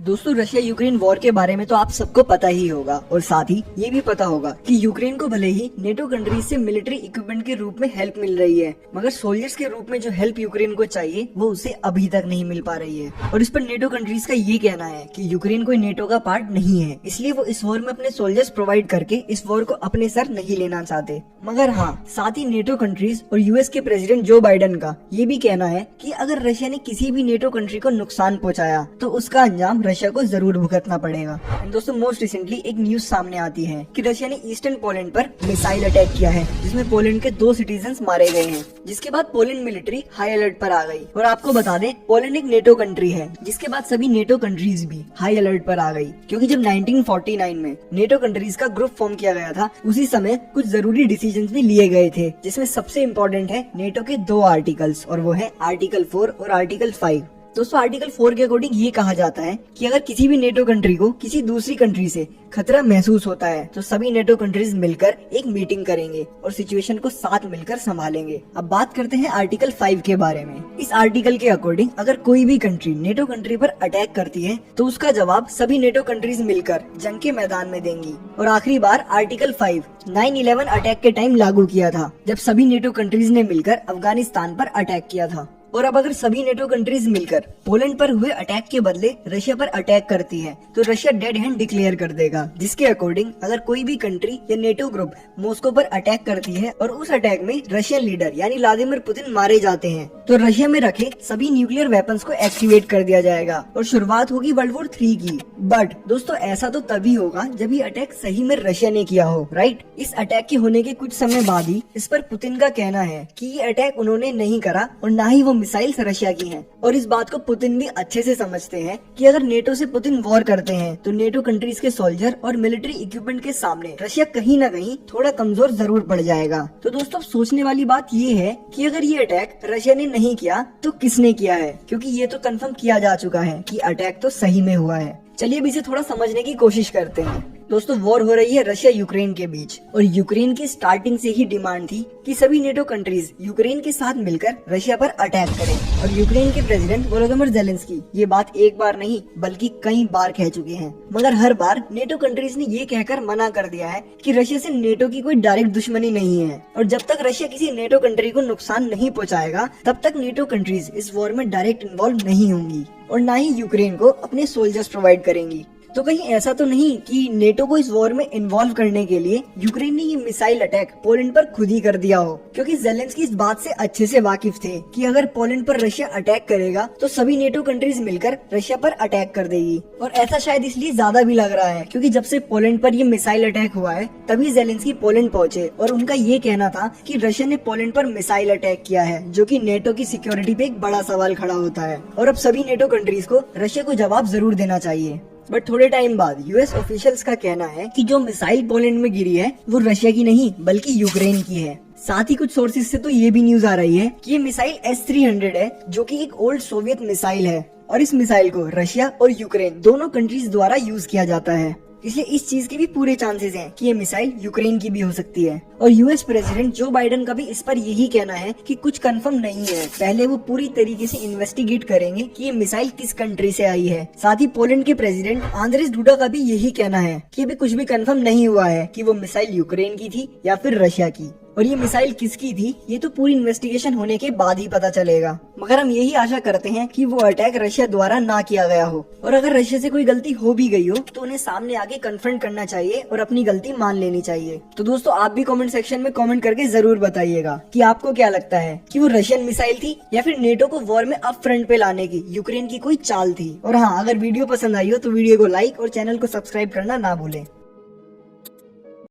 दोस्तों Russia Ukraine war के बारे में तो आप सबको पता ही होगा और साथ ही ये भी पता होगा कि यूक्रेन को भले ही नेटो कंट्रीज से मिलिट्री इक्विपमेंट के रूप में हेल्प मिल रही है, मगर सोल्जर्स के रूप में जो हेल्प यूक्रेन को चाहिए वो उसे अभी तक नहीं मिल पा रही है। और इस पर नेटो कंट्रीज का ये कहना है कि यूक्रेन कोई नेटो का पार्ट नहीं है, इसलिए वो इस वॉर में अपने सोल्जर्स प्रोवाइड करके इस वॉर को अपने सर नहीं लेना चाहते। मगर हाँ, साथ ही नेटो कंट्रीज और यूएस के प्रेसिडेंट जो बाइडेन का ये भी कहना है कि अगर रशिया ने किसी भी नेटो कंट्री को नुकसान पहुँचाया तो उसका अंजाम रशिया को जरूर भुगतना पड़ेगा। दोस्तों मोस्ट रिसेंटली एक न्यूज सामने आती है कि रशिया ने ईस्टर्न पोलैंड पर मिसाइल अटैक किया है, जिसमें पोलैंड के 2 सिटीजन्स मारे गए हैं, जिसके बाद पोलैंड मिलिट्री हाई अलर्ट पर आ गई। और आपको बता दें, पोलैंड एक नेटो कंट्री है, जिसके बाद सभी नेटो कंट्रीज भी हाई अलर्ट पर आ गई, क्योंकि जब 1949 में नेटो कंट्रीज का ग्रुप फॉर्म किया गया था, उसी समय कुछ जरूरी डिसीजंस भी लिए गए थे, जिसमें सबसे इम्पोर्टेंट है नेटो के 2 आर्टिकल्स, और वो है आर्टिकल 4 और आर्टिकल 5। दोस्तों आर्टिकल 4 के अकॉर्डिंग ये कहा जाता है कि अगर किसी भी नेटो कंट्री को किसी दूसरी कंट्री से खतरा महसूस होता है तो सभी नेटो कंट्रीज मिलकर एक मीटिंग करेंगे और सिचुएशन को साथ मिलकर संभालेंगे। अब बात करते हैं आर्टिकल 5 के बारे में। इस आर्टिकल के अकॉर्डिंग अगर कोई भी कंट्री नेटो कंट्री पर अटैक करती है तो उसका जवाब सभी नेटो कंट्रीज मिलकर जंग के मैदान में देंगी। और आखिरी बार आर्टिकल 5 9/11 अटैक के टाइम लागू किया था, जब सभी नेटो कंट्रीज ने मिलकर अफगानिस्तान पर अटैक किया था। और अब अगर सभी नेटो कंट्रीज मिलकर पोलैंड पर हुए अटैक के बदले रशिया पर अटैक करती है तो रशिया डेड हैंड डिक्लेयर कर देगा, जिसके अकॉर्डिंग अगर कोई भी कंट्री या नेटो ग्रुप मॉस्को पर अटैक करती है और उस अटैक में रशियन लीडर यानी व्लादिमीर पुतिन मारे जाते हैं तो रशिया में रखे सभी न्यूक्लियर वेपन्स को एक्टिवेट कर दिया जाएगा और शुरुआत होगी वर्ल्ड वॉर 3 की। बट दोस्तों ऐसा तो तभी होगा जब ये अटैक सही में रशिया ने किया हो, राइट। इस अटैक के होने के कुछ समय बाद ही इस पर पुतिन का कहना है कि ये अटैक उन्होंने नहीं करा और न ही वो मिसाइल्स रशिया की हैं। और इस बात को पुतिन भी अच्छे से समझते हैं कि अगर नेटो से पुतिन वॉर करते हैं तो नेटो कंट्रीज के सोल्जर और मिलिट्री इक्विपमेंट के सामने रशिया कहीं न कहीं थोड़ा कमजोर जरूर पड़ जाएगा। तो दोस्तों सोचने वाली बात ये है कि अगर ये अटैक रशिया ने नहीं किया तो किसने किया है, क्योंकि ये तो कंफर्म किया जा चुका है कि अटैक तो सही में हुआ है। चलिए अब इसे थोड़ा समझने की कोशिश करते हैं। दोस्तों वॉर हो रही है रशिया यूक्रेन के बीच और यूक्रेन की स्टार्टिंग से ही डिमांड थी कि सभी नेटो कंट्रीज यूक्रेन के साथ मिलकर रशिया पर अटैक करें। और यूक्रेन के प्रेसिडेंट वोलोदिमीर ज़ेलेंस्की ये बात एक बार नहीं बल्कि कई बार कह चुके हैं, मगर हर बार नेटो कंट्रीज ने ये कहकर मना कर दिया है कि रशिया से नेटो की कोई डायरेक्ट दुश्मनी नहीं है और जब तक रशिया किसी नेटो कंट्री को नुकसान नहीं पहुँचाएगा तब तक नेटो कंट्रीज इस वॉर में डायरेक्ट इन्वॉल्व नहीं होंगी और न ही यूक्रेन को अपने सोल्जर्स प्रोवाइड करेंगी। तो कहीं ऐसा तो नहीं कि नेटो को इस वॉर में इन्वॉल्व करने के लिए यूक्रेन ने ये मिसाइल अटैक पोलैंड पर खुद ही कर दिया हो, क्योंकि ज़ेलेंस्की इस बात से अच्छे से वाकिफ थे कि अगर पोलैंड पर रशिया अटैक करेगा तो सभी नेटो कंट्रीज मिलकर रशिया पर अटैक कर देगी। और ऐसा शायद इसलिए ज्यादा भी लग रहा है क्योंकि जब से पोलैंड पर ये मिसाइल अटैक हुआ है तभी ज़ेलेंस्की पोलैंड पहुंचे और उनका ये कहना था कि रशिया ने पोलैंड पर मिसाइल अटैक किया है, जो कि नेटो की सिक्योरिटी पे एक बड़ा सवाल खड़ा होता है। और अब सभी नेटो कंट्रीज को रशिया को जवाब जरूर देना चाहिए। बट थोड़े टाइम बाद यूएस ऑफिशियल्स का कहना है कि जो मिसाइल पोलैंड में गिरी है वो रशिया की नहीं बल्कि यूक्रेन की है। साथ ही कुछ सोर्सेज से तो ये भी न्यूज आ रही है कि ये मिसाइल S-300 है, जो कि एक ओल्ड सोवियत मिसाइल है और इस मिसाइल को रशिया और यूक्रेन दोनों कंट्रीज द्वारा यूज किया जाता है, इसलिए इस चीज के भी पूरे चांसेस हैं कि ये मिसाइल यूक्रेन की भी हो सकती है। और यूएस प्रेसिडेंट जो बाइडेन का भी इस पर यही कहना है कि कुछ कंफर्म नहीं है, पहले वो पूरी तरीके से इन्वेस्टिगेट करेंगे कि ये मिसाइल किस कंट्री से आई है। साथ ही पोलैंड के प्रेसिडेंट आंद्रेस डूडा का भी यही कहना है कि अभी कुछ भी कंफर्म नहीं हुआ है कि वो मिसाइल यूक्रेन की थी या फिर रशिया की, और ये मिसाइल किसकी थी ये तो पूरी इन्वेस्टिगेशन होने के बाद ही पता चलेगा। मगर हम यही आशा करते हैं कि वो अटैक रशिया द्वारा ना किया गया हो, और अगर रशिया से कोई गलती हो भी गई हो तो उन्हें सामने आके कन्फ्रंट करना चाहिए और अपनी गलती मान लेनी चाहिए। तो दोस्तों आप भी कमेंट सेक्शन में कमेंट करके जरूर बताइएगा कि आपको क्या लगता है कि वो रशियन मिसाइल थी या फिर नेटो को वॉर में अप फ्रंट पे लाने की यूक्रेन की कोई चाल थी। और हाँ, अगर वीडियो पसंद आई हो तो वीडियो को लाइक और चैनल को सब्सक्राइब करना ना भूलें।